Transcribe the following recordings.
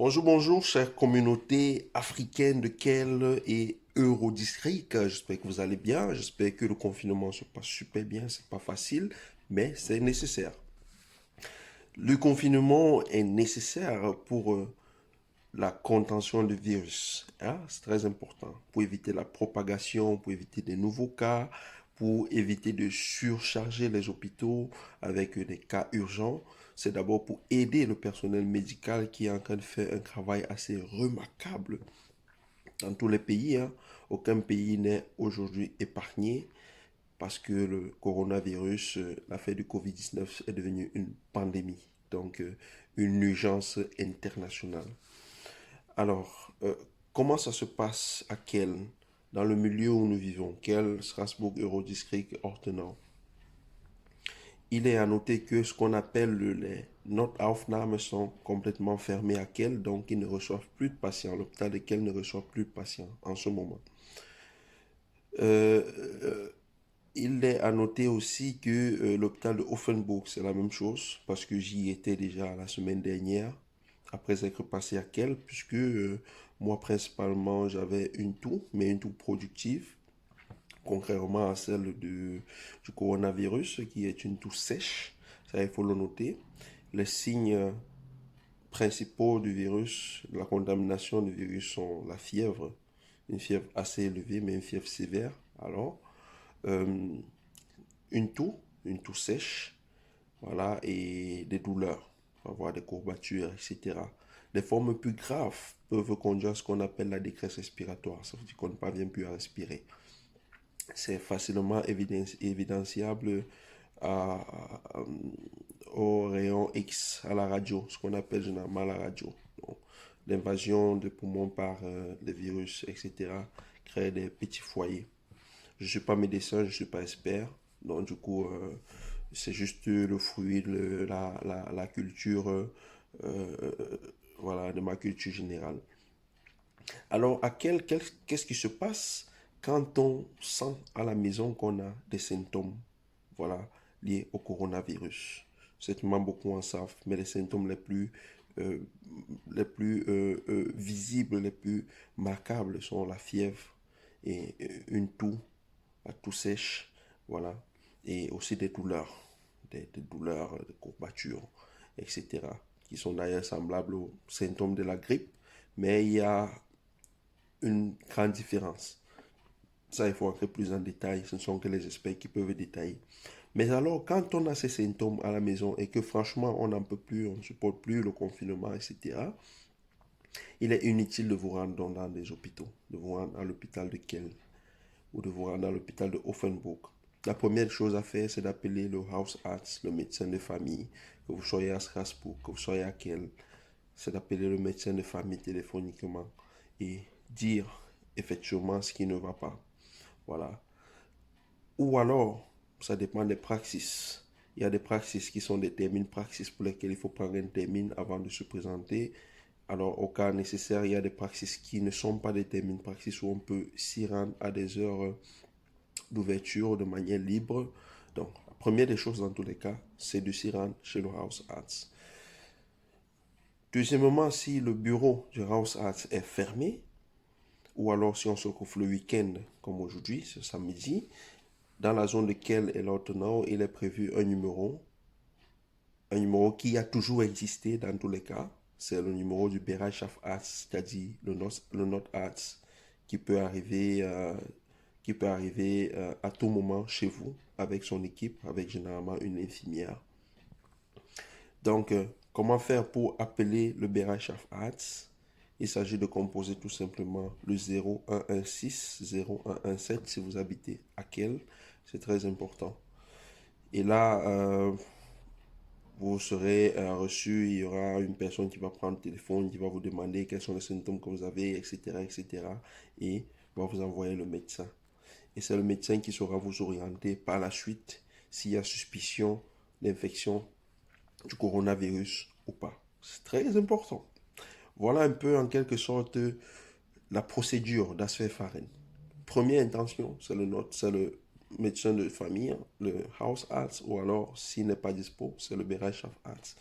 Bonjour, bonjour, chère communauté africaine de Kell et Eurodistrict. J'espère que vous allez bien. J'espère que le confinement se passe super bien. C'est pas facile, mais c'est nécessaire. Le confinement est nécessaire pour la contention du virus, hein. C'est très important pour éviter la propagation, pour éviter des nouveaux cas, pour éviter de surcharger les hôpitaux avec des cas urgents. C'est d'abord pour aider le personnel médical qui est en train de faire un travail assez remarquable dans tous les pays, hein. Aucun pays n'est aujourd'hui épargné parce que le coronavirus, l'affaire du Covid-19 est devenue une pandémie, donc une urgence internationale. Alors, comment ça se passe à Kell, dans le milieu où nous vivons, Kell, Strasbourg, Eurodistrict, Ortenau? Il est à noter que ce qu'on appelle les Notaufnahmen sont complètement fermés à Kell, donc ils ne reçoivent plus de patients. L'hôpital de Kell ne reçoit plus de patients en ce moment. Euh, euh, il est à noter aussi que l'hôpital de Offenburg, c'est la même chose, parce que j'y étais déjà la semaine dernière, après être passé à Kell, puisque moi, principalement, j'avais une toux, mais une toux productive, contrairement à celle du coronavirus, qui est une toux sèche. Ça, il faut le noter. Les signes principaux du virus, de la contamination du virus, sont la fièvre, une fièvre assez élevée, mais une fièvre sévère. Alors, euh, une toux sèche, voilà, et des douleurs, avoir des courbatures, etc. Les formes plus graves peuvent conduire à ce qu'on appelle la détresse respiratoire, ça veut dire qu'on ne parvient plus à respirer. C'est facilement évidentiable à, à, au rayon X, à la radio, ce qu'on appelle généralement la radio. L'invasion des poumons par les virus, etc., crée des petits foyers. Je ne suis pas médecin, je ne suis pas expert. Donc, du coup, c'est juste le fruit de la culture, voilà, de ma culture générale. Alors, qu'est-ce qui se passe quand on sent à la maison qu'on a des symptômes, voilà, liés au coronavirus? Certainement, beaucoup en savent, mais les symptômes euh, les plus visibles, les plus marquables sont la fièvre et une toux, la toux sèche, voilà, et aussi des douleurs, des douleurs, des courbatures, etc., qui sont d'ailleurs semblables aux symptômes de la grippe, mais il y a une grande différence. Ça, il faut entrer plus en détail, ce ne sont que les experts qui peuvent détailler. Mais alors, quand on a ces symptômes à la maison et que franchement, on n'en peut plus, on ne supporte plus le confinement, etc., il est inutile de vous rendre dans des hôpitaux, de vous rendre à l'hôpital de Kiel ou de vous rendre à l'hôpital de Offenburg. La première chose à faire, c'est d'appeler le house arts, le médecin de famille, que vous soyez à Strasbourg, que vous soyez à Kiel, c'est d'appeler le médecin de famille téléphoniquement et dire effectivement ce qui ne va pas. Voilà. Ou alors, ça dépend des praxis. Il y a des praxis qui sont des termines praxis pour lesquels il faut prendre un termine avant de se présenter. Alors, au cas nécessaire, il y a des praxis qui ne sont pas des termines praxis où on peut s'y rendre à des heures d'ouverture de manière libre. Donc, la première des choses dans tous les cas, c'est de s'y rendre chez le House Arts. Deuxièmement, si le bureau du House Arts est fermé, ou alors si on se retrouve le week-end, comme aujourd'hui, ce samedi, dans la zone de Kell et Lortenau, il est prévu un numéro qui a toujours existé dans tous les cas. C'est le numéro du Bereitschaft Arts, c'est-à-dire le Not Arts, qui peut arriver, à tout moment chez vous avec son équipe, avec généralement une infirmière. Donc, comment faire pour appeler le Bereitschaft Arts? Il s'agit de composer tout simplement le 0116 0117 si vous habitez à Kell. C'est très important. Et là, vous serez reçu, il y aura une personne qui va prendre le téléphone, qui va vous demander quels sont les symptômes que vous avez, etc., etc., et va vous envoyer le médecin. Et c'est le médecin qui saura vous orienter par la suite s'il y a suspicion d'infection du coronavirus ou pas. C'est très important. Voilà un peu en quelque sorte la procédure d'Asfer-Faren. Première intention, c'est le médecin de famille, le house arts, ou alors s'il n'est pas dispo, c'est le Bereitschaft Arts.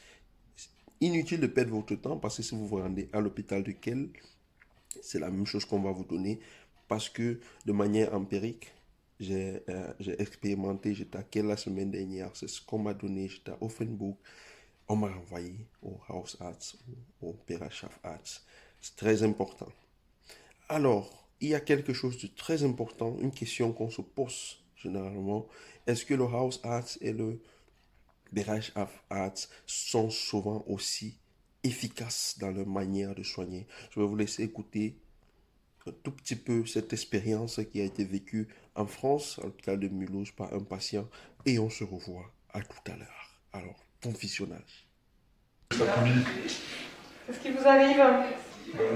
inutile de perdre votre temps parce que si vous vous rendez à l'hôpital de Kell, c'est la même chose qu'on va vous donner parce que de manière empirique, j'ai expérimenté, j'étais à Kell la semaine dernière, c'est ce qu'on m'a donné, j'étais à Offenburg, on m'a envoyé au House Arts, au Perachaf Arts. C'est très important. Alors, il y a quelque chose de très important, une question qu'on se pose généralement. Est-ce que le House Arts et le Berachaf Arts sont souvent aussi efficaces dans leur manière de soigner? Je vais vous laisser écouter un tout petit peu cette expérience qui a été vécue en France, à l'hôpital de Mulhouse, par un patient. Et on se revoit à tout à l'heure. Alors, bon visionnage. Cet après-midi, Qu'est-ce qui vous arrive?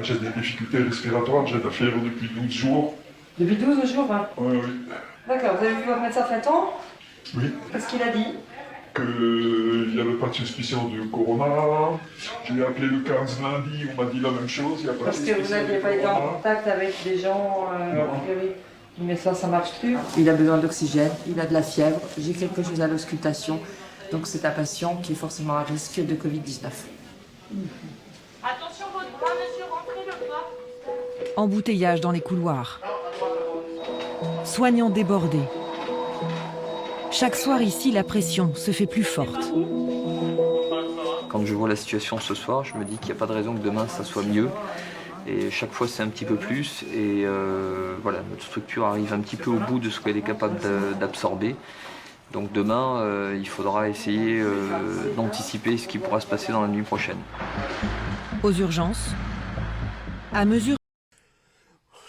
j'ai des difficultés respiratoires, j'ai de la fièvre depuis 12 jours. Depuis 12 jours. Hein. Oui, oui. D'accord, vous avez vu votre médecin traitant? Oui. Qu'est-ce qu'il a dit? Qu'il n'y avait pas de suspicion de corona. J'ai appelé le 15 lundi, on m'a dit la même chose. Il n'y a pas Parce de que vous suspicion n'aviez de pas été en corona. contact avec des gens, Non. a priori. Mais ça marche plus. Il a besoin d'oxygène, il a de la fièvre, j'ai quelque chose à l'auscultation. Donc c'est un patient qui est forcément à risque de Covid-19. Attention votre bras, monsieur, rentrez le bras. Embouteillage dans les couloirs. Soignants débordés. Chaque soir ici, la pression se fait plus forte. Quand je vois la situation ce soir, je me dis qu'il n'y a pas de raison que demain ça soit mieux. Et chaque fois c'est un petit peu plus. Et voilà, notre structure arrive un petit peu au bout de ce qu'elle est capable d'absorber. Donc demain, il faudra essayer d'anticiper ce qui pourra se passer dans la nuit prochaine. Aux urgences, à mesure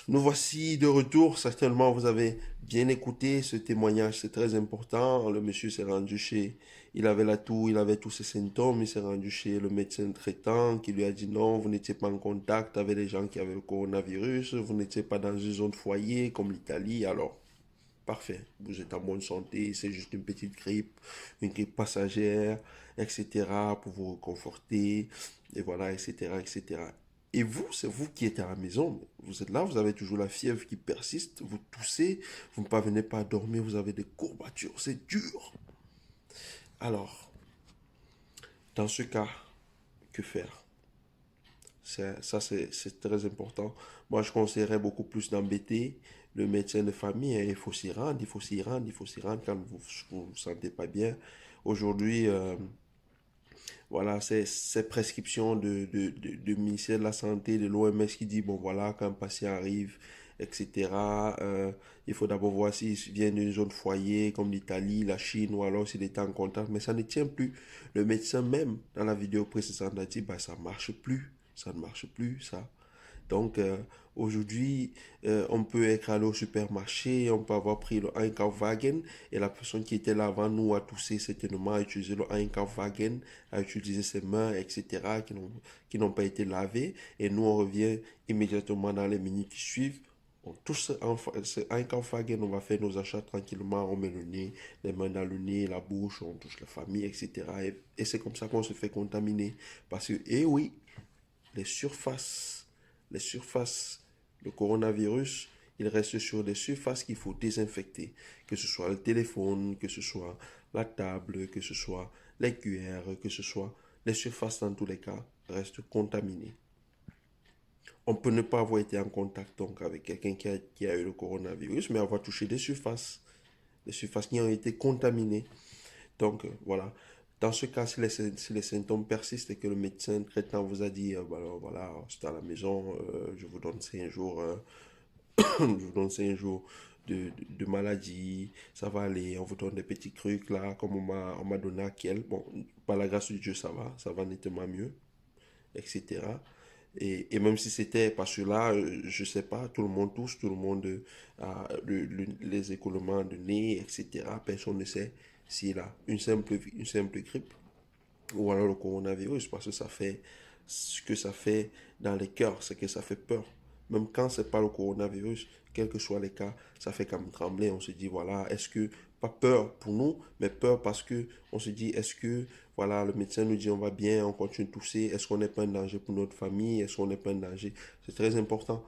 Nous voici de retour. Certainement, vous avez bien écouté ce témoignage. C'est très important. Le monsieur s'est rendu chez... Il avait la toux, il avait tous ses symptômes. Il s'est rendu chez le médecin traitant qui lui a dit non, vous n'étiez pas en contact avec les gens qui avaient le coronavirus. Vous n'étiez pas dans une zone foyer comme l'Italie. Alors, parfait. Vous êtes en bonne santé. C'est juste une petite grippe, une grippe passagère, etc. pour vous réconforter. Et voilà, etc., etc. Et vous, c'est vous qui êtes à la maison. Vous êtes là, vous avez toujours la fièvre qui persiste, vous toussez, vous ne parvenez pas à dormir, vous avez des courbatures, c'est dur. Alors, dans ce cas, que faire? C'est très important. Moi, je conseillerais beaucoup plus d'embêter le médecin de famille. Hein. Il faut s'y rendre, il faut s'y rendre, il faut s'y rendre quand vous vous sentez pas bien. Aujourd'hui, voilà, ces prescriptions de ministère de la Santé, de l'OMS qui dit, bon voilà, quand un patient arrive, etc., il faut d'abord voir s'il vient d'une zone foyer comme l'Italie, la Chine, ou alors s'il est en contact, mais ça ne tient plus. Le médecin même, dans la vidéo précédente, a dit, bah, ça marche plus, ça ne marche plus, ça. Donc, aujourd'hui, on peut être allé au supermarché, on peut avoir pris le Einkaufswagen et la personne qui était là avant nous a toussé certainement, a utilisé le Einkaufswagen, a utilisé ses mains, etc., qui n'ont pas été lavées. Et nous, on revient immédiatement dans les minutes qui suivent. On touche ce Einkaufswagen, on va faire nos achats tranquillement, on met le nez, les mains dans le nez, la bouche, on touche la famille, etc. Et c'est comme ça qu'on se fait contaminer. Parce que, eh oui, les surfaces, le coronavirus, il reste sur des surfaces qu'il faut désinfecter. Que ce soit le téléphone, que ce soit la table, que ce soit les cuillères, que ce soit les surfaces dans tous les cas restent contaminées. On peut ne pas avoir été en contact donc avec quelqu'un qui a eu le coronavirus, mais avoir touché des surfaces qui ont été contaminées. Donc, voilà. Dans ce cas, si les symptômes persistent et que le médecin traitant vous a dit, bah, alors, voilà, c'est à la maison, je vous donne 5 jours, je vous donne 5 jours de maladie, ça va aller, on vous donne des petits trucs là, comme on m'a donné à Kiel. Bon, par la grâce de Dieu, ça va nettement mieux, etc. Et même si c'était parce que là, je sais pas, tout le monde tousse, tout le monde a les écoulements de nez, etc. Personne ne sait s'il a une simple grippe ou alors le coronavirus, parce que ça fait ce que ça fait dans les cœurs, c'est que ça fait peur. Même quand c'est pas le coronavirus, quels que soient les cas, ça fait comme trembler. On se dit, voilà, est-ce que, pas peur pour nous, mais peur parce que on se dit, est-ce que, voilà, le médecin nous dit, on va bien, on continue de tousser, est-ce qu'on n'est pas un danger pour notre famille, est-ce qu'on n'est pas un danger? C'est très important.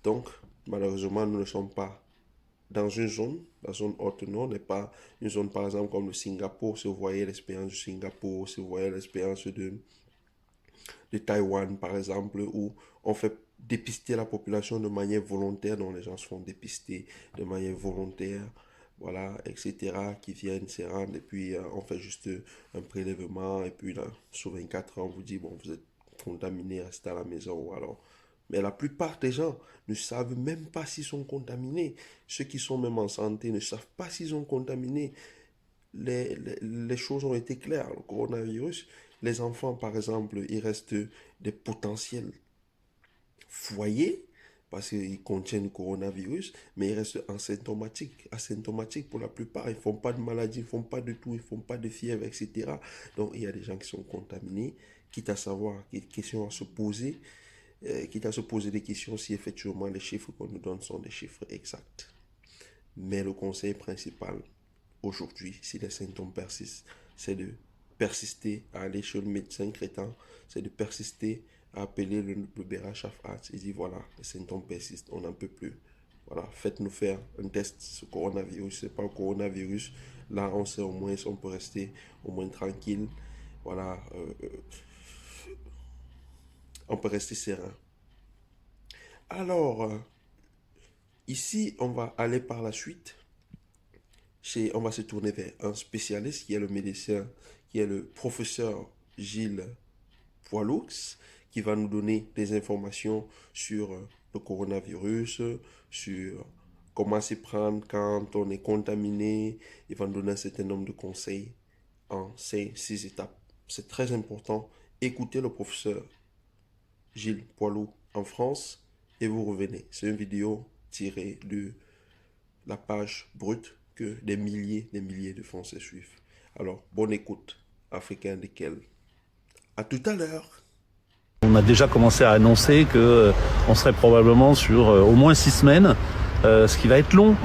Donc, malheureusement, nous ne sommes pas dans une zone, la zone haute nord n'est pas une zone par exemple comme le Singapour. Si vous voyez l'expérience du Singapour, si vous voyez l'expérience de Taïwan, par exemple, où on fait dépister la population de manière volontaire, dont les gens se font dépister de manière volontaire, voilà, etc., qui viennent se rendre, et puis on fait juste un prélèvement, et puis là, sur 24 heures, on vous dit, bon, vous êtes contaminé, restez à la maison, ou alors... Mais la plupart des gens ne savent même pas s'ils sont contaminés. Ceux qui sont même en santé ne savent pas s'ils sont contaminés. Les choses ont été claires. Le coronavirus, les enfants, par exemple, ils restent des potentiels foyers parce qu'ils contiennent le coronavirus, mais ils restent asymptomatiques pour la plupart. Ils ne font pas de maladie, ils ne font pas de tout, ils ne font pas de fièvre, etc. Donc, il y a des gens qui sont contaminés, quitte à savoir, question à se poser, quitte à se poser des questions si effectivement les chiffres qu'on nous donne sont des chiffres exacts. Mais le conseil principal aujourd'hui, si les symptômes persistent, c'est de persister à aller chez le médecin traitant, c'est de persister à appeler le BRHAF et dire voilà, les symptômes persistent, on n'en peut plus. Voilà, faites-nous faire un test, ce coronavirus, c'est pas le coronavirus. Là, on sait au moins si on peut rester au moins tranquille. Voilà, on peut rester serein. Alors, ici, on va aller par la suite. On va se tourner vers un spécialiste qui est le médecin, qui est le professeur Gilles Poiloux, qui va nous donner des informations sur le coronavirus, sur comment s'y prendre quand on est contaminé. Il va nous donner un certain nombre de conseils en 6 étapes. C'est très important. Écoutez le professeur Gilles Poiloux en France et vous revenez. C'est une vidéo tirée de la page brute que des milliers de Français suivent. Alors, bonne écoute, Africain desquels. À tout à l'heure. On a déjà commencé à annoncer qu'on serait probablement sur au moins 6 semaines, ce qui va être long.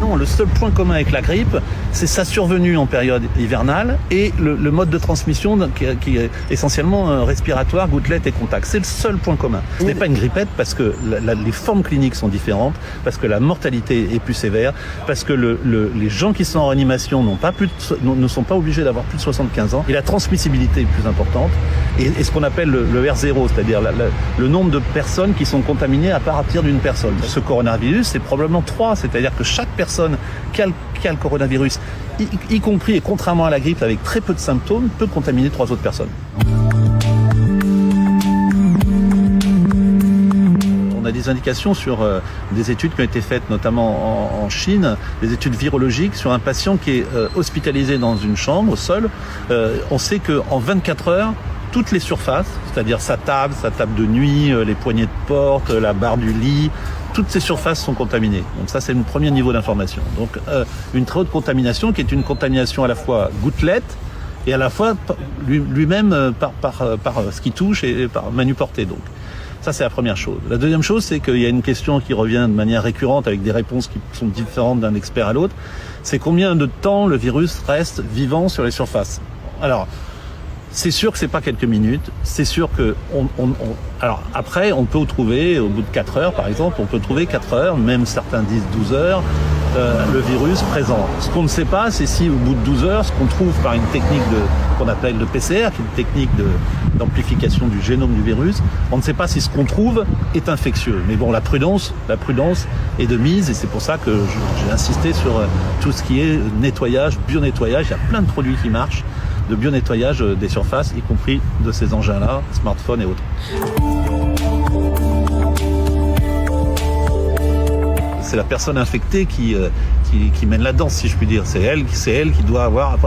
Non, le seul point commun avec la grippe, c'est sa survenue en période hivernale et le mode de transmission qui est essentiellement respiratoire, gouttelettes et contact. C'est le seul point commun. Ce n'est pas une grippette parce que les formes cliniques sont différentes, parce que la mortalité est plus sévère, parce que les gens qui sont en réanimation ne sont pas obligés d'avoir plus de 75 ans et la transmissibilité est plus importante. Et ce qu'on appelle le R0, c'est-à-dire le nombre de personnes qui sont contaminées à partir d'une personne. Ce coronavirus, c'est probablement 3, c'est-à-dire que chaque personne qui a le coronavirus, y compris et contrairement à la grippe avec très peu de symptômes, peut contaminer 3 autres personnes. On a des indications sur des études qui ont été faites notamment en Chine, des études virologiques sur un patient qui est hospitalisé dans une chambre seul. On sait qu'en 24 heures, toutes les surfaces, c'est-à-dire sa table de nuit, les poignées de porte, la barre du lit, toutes ces surfaces sont contaminées. Donc ça, c'est le premier niveau d'information. Donc une très haute contamination qui est une contamination à la fois gouttelette et à la fois lui-même par ce qui touche et par manu porté. Donc ça, c'est la première chose. La deuxième chose, c'est qu'il y a une question qui revient de manière récurrente avec des réponses qui sont différentes d'un expert à l'autre. C'est combien de temps le virus reste vivant sur les surfaces. Alors, c'est sûr que c'est pas quelques minutes. C'est sûr que alors après, on peut trouver au bout de 4 heures, par exemple, on peut trouver 4 heures, même certains disent 12 heures, le virus présent. Ce qu'on ne sait pas, c'est si au bout de 12 heures, ce qu'on trouve par une technique qu'on appelle le PCR, qui est une technique d'amplification du génome du virus, on ne sait pas si ce qu'on trouve est infectieux. Mais bon, la prudence est de mise, et c'est pour ça que j'ai insisté sur tout ce qui est nettoyage, bio-nettoyage. Il y a plein de produits qui marchent de bio-nettoyage des surfaces, y compris de ces engins-là, smartphones et autres. C'est la personne infectée qui mène la danse, si je puis dire. C'est elle qui doit avoir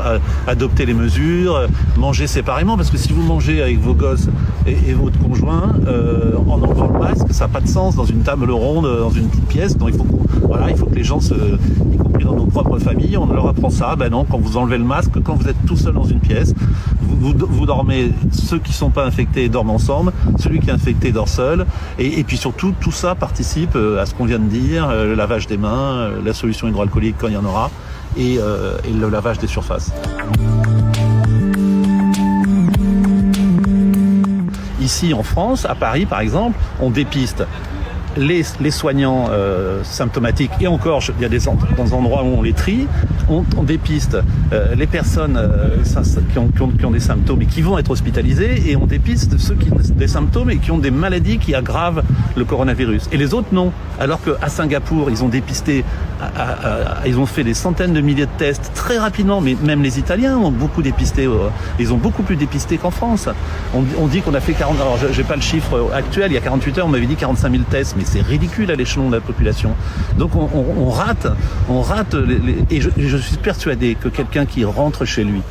adopté les mesures, manger séparément, parce que si vous mangez avec vos gosses et votre conjoint en enlevant le masque, ça n'a pas de sens dans une table ronde, dans une petite pièce. Donc il faut que les gens, y compris dans nos propres familles, on leur apprend ça. Ben non, quand vous enlevez le masque, quand vous êtes tout seul dans une pièce, vous dormez, ceux qui ne sont pas infectés dorment ensemble, celui qui est infecté dort seul, et puis surtout tout ça participe à ce qu'on vient de dire, le lavage des mains, la solution hydroalcoolique quand il y en aura, et le lavage des surfaces. Ici en France, à Paris par exemple, on dépiste les soignants symptomatiques, et encore il y a des endroits où on les trie, on dépiste les personnes qui ont des symptômes et qui vont être hospitalisées, et on dépiste ceux qui ont des symptômes et qui ont des maladies qui aggravent le coronavirus. Et les autres, non. Alors qu'à Singapour, ils ont dépisté, ils ont fait des centaines de milliers de tests très rapidement, mais même les Italiens ont beaucoup dépisté, ils ont beaucoup plus dépisté qu'en France. On dit qu'on a fait 40, alors j'ai pas le chiffre actuel, il y a 48 heures, on m'avait dit 45 000 tests, mais c'est ridicule à l'échelon de la population. Donc on rate et je suis persuadé que quelqu'un qui rentre chez lui,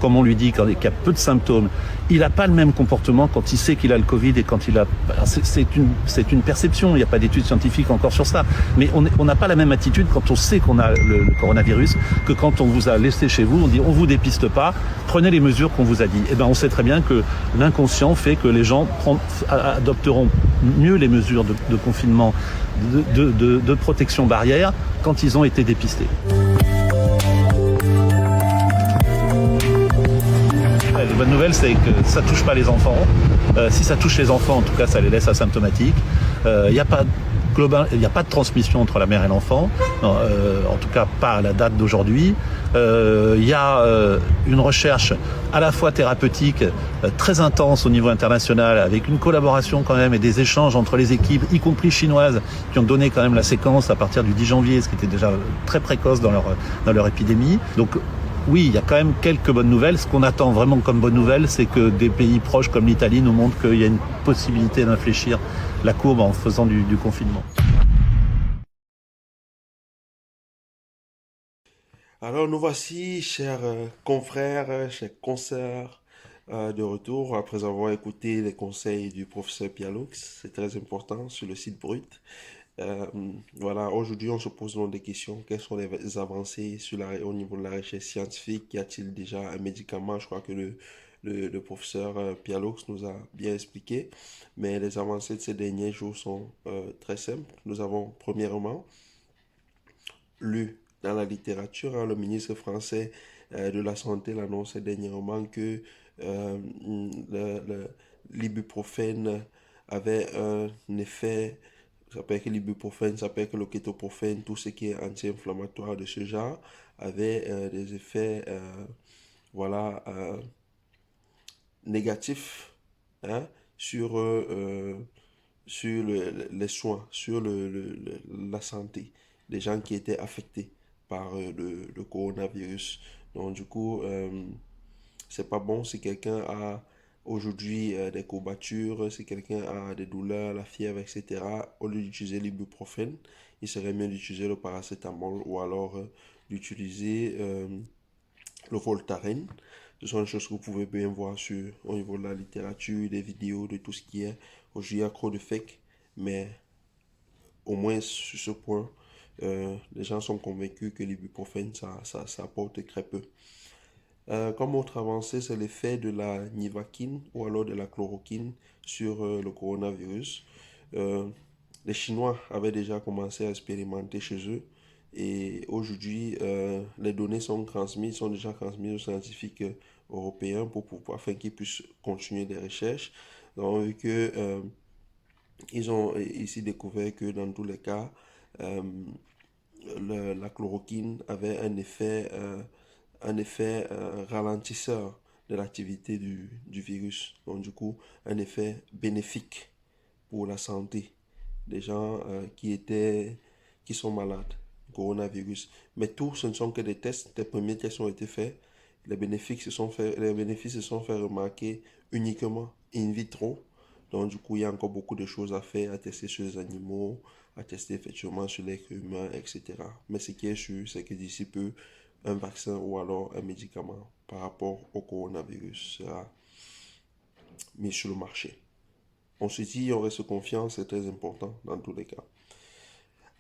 comme on lui dit, qu'il y a peu de symptômes, il n'a pas le même comportement quand il sait qu'il a le Covid et quand il a... C'est une perception, il n'y a pas d'études scientifiques encore sur ça, mais on n'a pas la même attitude quand on sait qu'on a le coronavirus que quand on vous a laissé chez vous, on dit on vous dépiste pas, prenez les mesures qu'on vous a dit. Et ben on sait très bien que l'inconscient fait que les gens adopteront mieux les mesures de confinement, de protection barrière quand ils ont été dépistés. La bonne nouvelle, c'est que ça touche pas les enfants. Si ça touche les enfants, en tout cas, ça les laisse asymptomatiques. Il n'y a pas de transmission entre la mère et l'enfant, en tout cas pas à la date d'aujourd'hui. Il y a une recherche à la fois thérapeutique, très intense au niveau international, avec une collaboration quand même et des échanges entre les équipes, y compris chinoises, qui ont donné quand même la séquence à partir du 10 janvier, ce qui était déjà très précoce dans leur épidémie. Donc oui, il y a quand même quelques bonnes nouvelles. Ce qu'on attend vraiment comme bonne nouvelle, c'est que des pays proches comme l'Italie nous montrent qu'il y a une possibilité d'infléchir la courbe en faisant du confinement. Alors nous voici, chers confrères, chers consoeurs, de retour après avoir écouté les conseils du professeur Pialoux. C'est très important sur le site Brut. Voilà, aujourd'hui on se pose donc des questions. Quelles sont les avancées au niveau de la recherche scientifique? Y a-t-il déjà un médicament? Je crois que le professeur Pialoux nous a bien expliqué. Mais les avancées de ces derniers jours sont très simples. Nous avons premièrement lu dans la littérature, hein, le ministre français de la Santé l'annonçait dernièrement que l'ibuprofène avait un effet, ça s'appelle que l'ibuprofène, ça s'appelle que le kétoprofène, tout ce qui est anti-inflammatoire de ce genre, avait des effets voilà, négatifs, hein, sur les soins, sur la santé des gens qui étaient affectés par le coronavirus. Donc du coup, c'est pas bon si quelqu'un a aujourd'hui des courbatures, si quelqu'un a des douleurs, la fièvre, etc. Au lieu d'utiliser l'ibuprofène, il serait mieux d'utiliser le paracétamol ou alors d'utiliser le Voltaren. Ce sont des choses que vous pouvez bien voir au niveau de la littérature, des vidéos, de tout ce qui est aujourd'hui accro de fake. Mais au moins sur ce point, les gens sont convaincus que l'ibuprofène, ça apporte très peu. Comme autre avancée, c'est l'effet de la nivaquine ou alors de la chloroquine sur le coronavirus. Les Chinois avaient déjà commencé à expérimenter chez eux et aujourd'hui, les données sont déjà transmises aux scientifiques européens afin qu'ils puissent continuer des recherches. Donc, ils ont ici découvert que dans tous les cas, la chloroquine avait un effet ralentisseur de l'activité du virus. Donc du coup, un effet bénéfique pour la santé des gens qui sont malades du coronavirus. Mais tout, ce ne sont que des tests. Les premiers tests ont été faits. Les bénéfices se sont fait remarquer uniquement in vitro. Donc du coup, il y a encore beaucoup de choses à faire, à tester sur les animaux, à tester effectivement sur l'être humain, etc. Mais ce qui est sûr, c'est que d'ici peu, un vaccin ou alors un médicament par rapport au coronavirus sera mis sur le marché. On se dit, on reste confiant, c'est très important dans tous les cas.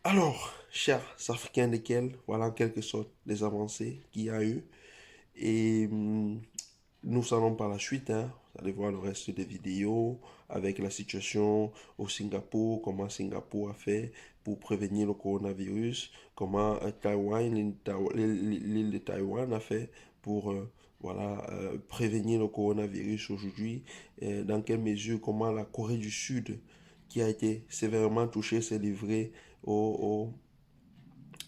Alors, chers Africains desquels, voilà en quelque sorte les avancées qu'il y a eu. Et nous allons par la suite, hein, vous allez voir le reste des vidéos avec la situation au Singapour, comment Singapour a fait pour prévenir le coronavirus, comment l'île de Taïwan a fait pour prévenir le coronavirus aujourd'hui, dans quelle mesure, comment la Corée du Sud, qui a été sévèrement touchée, s'est livrée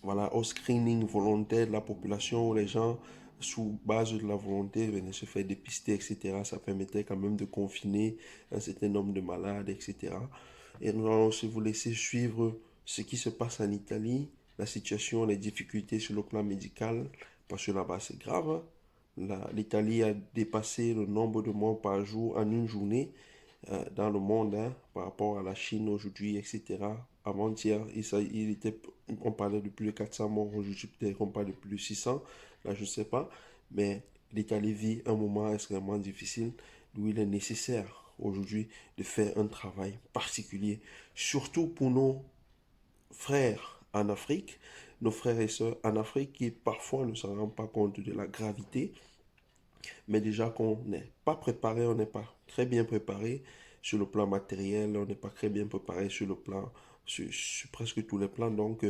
voilà, au screening volontaire de la population où les gens, sous base de la volonté, venaient se faire dépister, etc. Ça permettait quand même de confiner un certain nombre de malades, etc. Et nous allons aussi vous laisser suivre ce qui se passe en Italie, la situation, les difficultés sur le plan médical, parce que là-bas c'est grave. L'Italie a dépassé le nombre de morts par jour en une journée dans le monde, par rapport à la Chine aujourd'hui, etc. Avant-hier, on parlait de plus de 400 morts, aujourd'hui peut-être qu'on parle de plus de 600, là je ne sais pas, mais l'Italie vit un moment extrêmement difficile où il est nécessaire aujourd'hui de faire un travail particulier, surtout pour nos frères en Afrique, nos frères et sœurs en Afrique qui parfois ne se rendent pas compte de la gravité, mais déjà qu'on n'est pas préparé, on n'est pas très bien préparé sur le plan matériel, on n'est pas très bien préparé sur le plan, sur presque tous les plans. Donc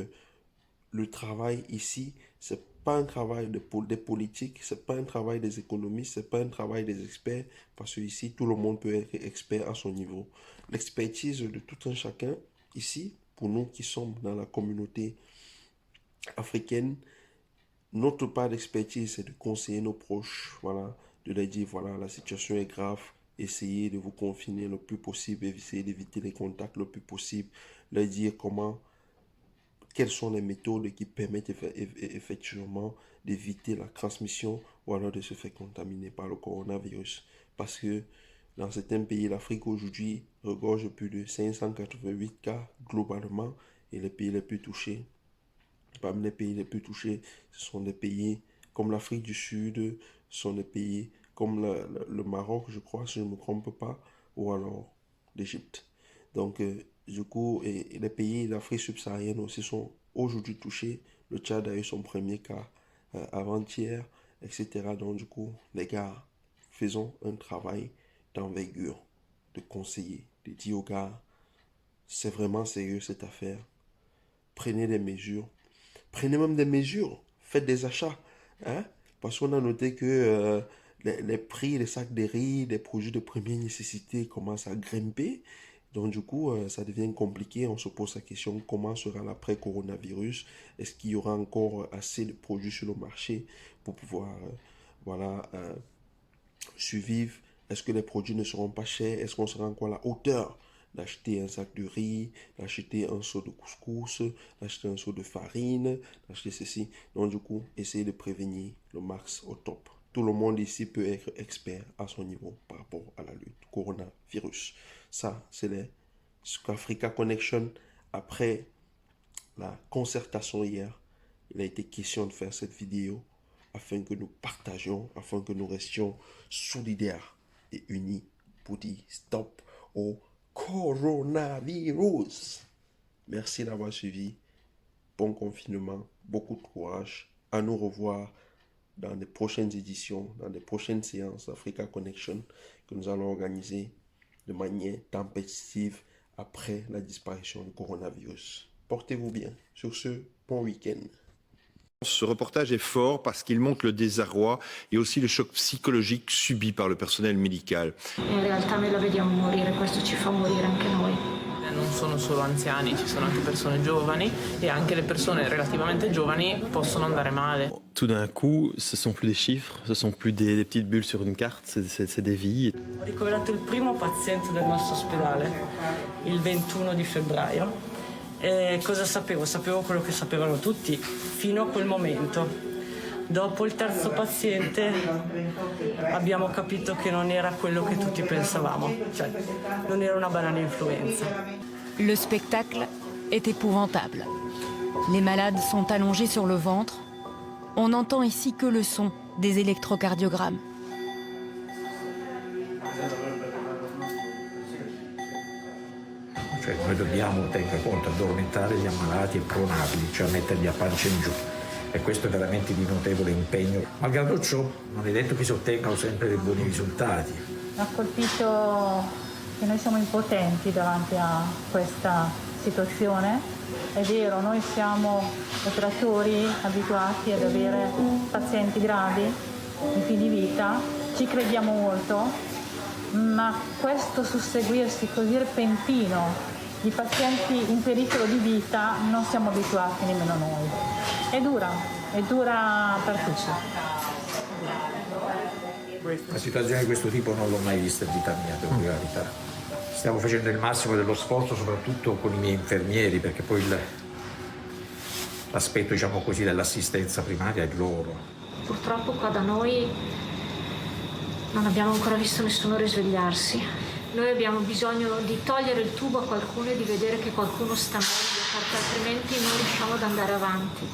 le travail ici, c'est pas un travail des politiques, c'est pas un travail des économistes, c'est pas un travail des experts, parce que ici tout le monde peut être expert à son niveau. L'expertise de tout un chacun ici, pour nous qui sommes dans la communauté africaine, notre part d'expertise, c'est de conseiller nos proches, voilà, de leur dire, voilà, la situation est grave, essayez de vous confiner le plus possible, essayez d'éviter les contacts le plus possible, leur dire quelles sont les méthodes qui permettent effectivement d'éviter la transmission ou alors de se faire contaminer par le coronavirus. Parce que dans certains pays, l'Afrique aujourd'hui regorge plus de 588 cas globalement, et les pays les plus touchés, parmi les pays les plus touchés, ce sont des pays comme l'Afrique du Sud, ce sont des pays comme le Maroc, je crois, si je ne me trompe pas, ou alors l'Égypte. Donc, du coup, et les pays d'Afrique subsaharienne aussi sont aujourd'hui touchés. Le Tchad a eu son premier cas avant-hier, etc. Donc, du coup, les gars, faisons un travail d'envergure, de conseiller, de dire aux gars, c'est vraiment sérieux cette affaire. Prenez des mesures. Prenez même des mesures. Faites des achats. Hein? Parce qu'on a noté que les prix des sacs de riz, des produits de première nécessité commencent à grimper. Donc du coup, ça devient compliqué. On se pose la question, comment sera l'après-coronavirus? Est-ce qu'il y aura encore assez de produits sur le marché pour pouvoir survivre? Est-ce que les produits ne seront pas chers? Est-ce qu'on sera encore à la hauteur d'acheter un sac de riz, d'acheter un seau de couscous, d'acheter un seau de farine, d'acheter ceci? Donc du coup, essayez de prévenir le max au top. Tout le monde ici peut être expert à son niveau par rapport à la lutte coronavirus. Ça, c'est ce qu'Africa Connection, après la concertation hier, il a été question de faire cette vidéo afin que nous partagions, afin que nous restions solidaires et unis pour dire stop au coronavirus. Merci d'avoir suivi. Bon confinement, beaucoup de courage. À nous revoir dans les prochaines éditions, dans les prochaines séances Africa Connection que nous allons organiser de manière tempestive après la disparition du coronavirus. Portez-vous bien. Sur ce, bon week-end. Ce reportage est fort parce qu'il montre le désarroi et aussi le choc psychologique subi par le personnel médical. In realtà noi la vediamo morire, questo ci fa morire anche noi. Non sono solo anziani, ci sono anche persone giovani e anche le persone relativamente giovani possono andare male. Tout d'un coup, ce sont plus des chiffres, ce sont plus des petites bulles sur une carte, c'est des vies. Ho ricoverato il primo paziente del nostro ospedale il 21 di febbraio. E cosa sapevo? Sapevo quello che sapevano tutti fino a quel momento. Dopo il terzo paziente abbiamo capito che non era quello che tutti pensavamo, cioè non era una banale influenza. Le spectacle est épouvantable. Les malades sont allongés sur le ventre. On n'entend ici que le son des électrocardiogrammes. Cioè noi dobbiamo, tenga conto, addormentare gli ammalati e pronarli, cioè metterli a pancia in giù. E questo è veramente di notevole impegno. Malgrado ciò, non è detto che si ottengano sempre dei buoni risultati. Mi ha colpito che noi siamo impotenti davanti a questa situazione. È vero, noi siamo operatori abituati ad avere pazienti gravi, in fin di vita, ci crediamo molto, ma questo susseguirsi così repentino di pazienti in pericolo di vita non siamo abituati nemmeno noi. È dura per tutti. Una situazione di questo tipo non l'ho mai vista in vita mia, devo dire la verità. Stiamo facendo il massimo dello sforzo, soprattutto con i miei infermieri, perché poi l'aspetto, diciamo così, dell'assistenza primaria è loro. Purtroppo qua da noi non abbiamo ancora visto nessuno risvegliarsi. Noi abbiamo bisogno di togliere il tubo a qualcuno e di vedere che qualcuno sta meglio, perché altrimenti non riusciamo ad andare avanti.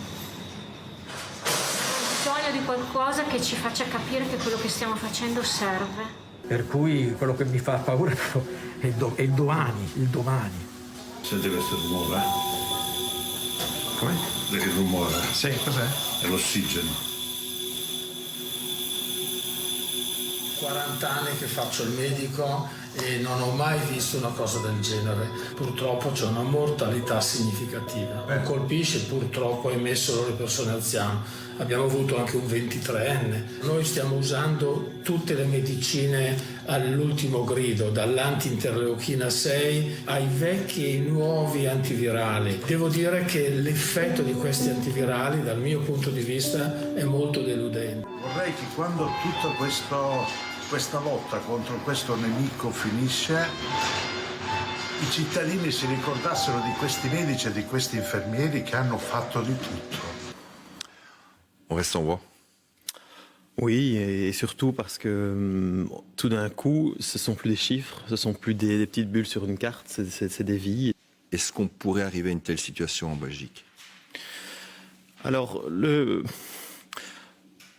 Abbiamo bisogno di qualcosa che ci faccia capire che quello che stiamo facendo serve. Per cui quello che mi fa paura è il domani. Senti questo rumore? Come? Che rumore? Sì, cos'è? È l'ossigeno. 40 anni che faccio il medico e non ho mai visto una cosa del genere. Purtroppo c'è una mortalità significativa. Non colpisce purtroppo, ahimè, solo le persone anziane. Abbiamo avuto anche un 23enne. Noi stiamo usando tutte le medicine all'ultimo grido, dall'anti-interleuchina 6 ai vecchi e ai nuovi antivirali. Devo dire che l'effetto di questi antivirali, dal mio punto di vista, è molto deludente. Vorrei che quando tutta questa lotta contro questo nemico finisce, i cittadini si ricordassero di questi medici e di questi infermieri che hanno fatto di tutto. On reste en voix. Oui, et surtout parce que tout d'un coup, ce sont plus des chiffres, ce sont plus des petites bulles sur une carte, c'est des vies. Est-ce qu'on pourrait arriver à une telle situation en Belgique? Alors,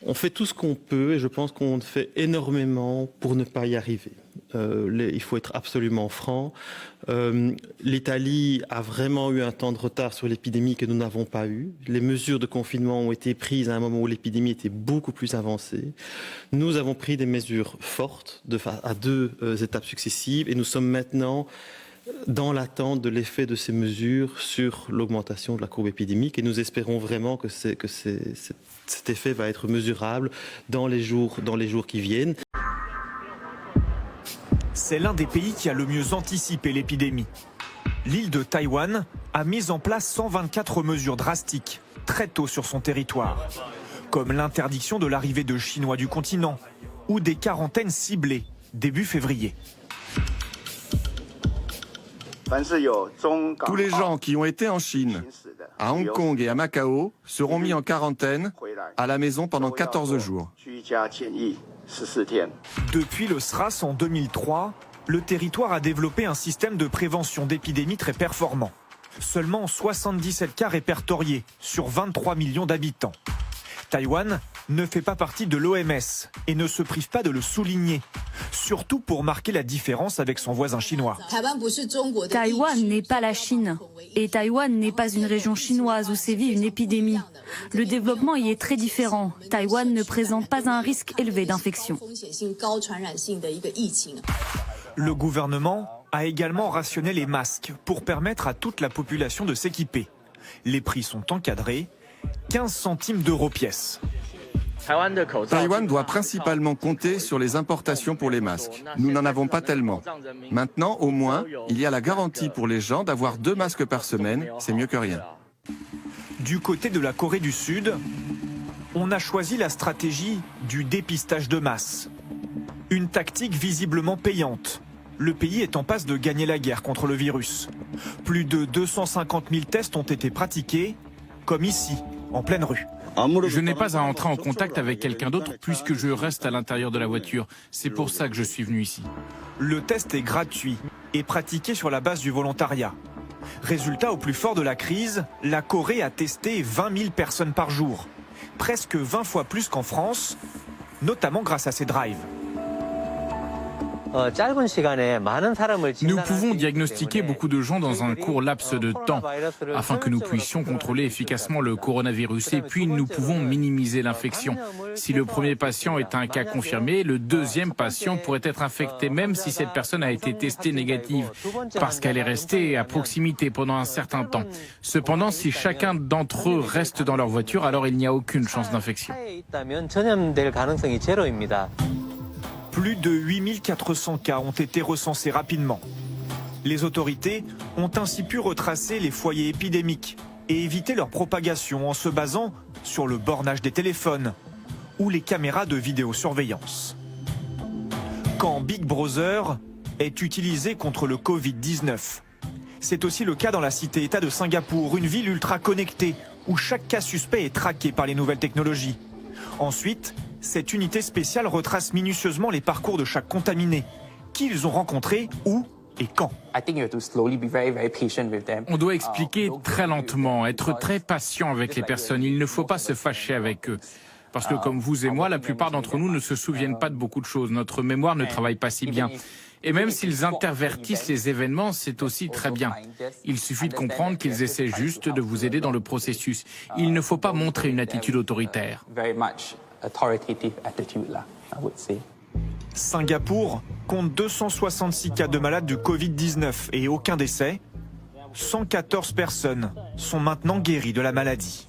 on fait tout ce qu'on peut et je pense qu'on fait énormément pour ne pas y arriver. Il faut être absolument franc. L'Italie a vraiment eu un temps de retard sur l'épidémie que nous n'avons pas eu. Les mesures de confinement ont été prises à un moment où l'épidémie était beaucoup plus avancée. Nous avons pris des mesures fortes à deux étapes successives et nous sommes maintenant dans l'attente de l'effet de ces mesures sur l'augmentation de la courbe épidémique et nous espérons vraiment que cet effet va être mesurable dans les jours qui viennent. C'est l'un des pays qui a le mieux anticipé l'épidémie. L'île de Taïwan a mis en place 124 mesures drastiques très tôt sur son territoire, comme l'interdiction de l'arrivée de Chinois du continent ou des quarantaines ciblées début février. Tous les gens qui ont été en Chine, à Hong Kong et à Macao seront mis en quarantaine à la maison pendant 14 jours. Depuis le SRAS en 2003, le territoire a développé un système de prévention d'épidémies très performant. Seulement 77 cas répertoriés sur 23 millions d'habitants. Taïwan ne fait pas partie de l'OMS et ne se prive pas de le souligner, surtout pour marquer la différence avec son voisin chinois. Taïwan n'est pas la Chine et Taïwan n'est pas une région chinoise où sévit une épidémie. Le développement y est très différent. Taïwan ne présente pas un risque élevé d'infection. Le gouvernement a également rationné les masques pour permettre à toute la population de s'équiper. Les prix sont encadrés, 15 centimes d'euros pièce. Taïwan doit principalement compter sur les importations pour les masques. Nous n'en avons pas tellement. Maintenant, au moins, il y a la garantie pour les gens d'avoir 2 masques par semaine. C'est mieux que rien. Du côté de la Corée du Sud, on a choisi la stratégie du dépistage de masse. Une tactique visiblement payante. Le pays est en passe de gagner la guerre contre le virus. Plus de 250 000 tests ont été pratiqués, comme ici, en pleine rue. Je n'ai pas à entrer en contact avec quelqu'un d'autre puisque je reste à l'intérieur de la voiture. C'est pour ça que je suis venu ici. Le test est gratuit et pratiqué sur la base du volontariat. Résultat, au plus fort de la crise, la Corée a testé 20 000 personnes par jour. Presque 20 fois plus qu'en France, notamment grâce à ces drives. Nous pouvons diagnostiquer beaucoup de gens dans un court laps de temps afin que nous puissions contrôler efficacement le coronavirus et puis nous pouvons minimiser l'infection. Si le premier patient est un cas confirmé, le deuxième patient pourrait être infecté même si cette personne a été testée négative parce qu'elle est restée à proximité pendant un certain temps. Cependant, si chacun d'entre eux reste dans leur voiture, alors il n'y a aucune chance d'infection. Plus de 8400 cas ont été recensés rapidement. Les autorités ont ainsi pu retracer les foyers épidémiques et éviter leur propagation en se basant sur le bornage des téléphones ou les caméras de vidéosurveillance. Quand Big Brother est utilisé contre le Covid-19, c'est aussi le cas dans la cité-État de Singapour, une ville ultra connectée où chaque cas suspect est traqué par les nouvelles technologies. Ensuite, cette unité spéciale retrace minutieusement les parcours de chaque contaminé, qui ils ont rencontré, où et quand. On doit expliquer très lentement, être très patient avec les personnes. Il ne faut pas se fâcher avec eux. Parce que comme vous et moi, la plupart d'entre nous ne se souviennent pas de beaucoup de choses. Notre mémoire ne travaille pas si bien. Et même s'ils intervertissent les événements, c'est aussi très bien. Il suffit de comprendre qu'ils essaient juste de vous aider dans le processus. Il ne faut pas montrer une attitude autoritaire. Singapour compte 266 cas de malades du Covid-19 et aucun décès. 114 personnes sont maintenant guéries de la maladie.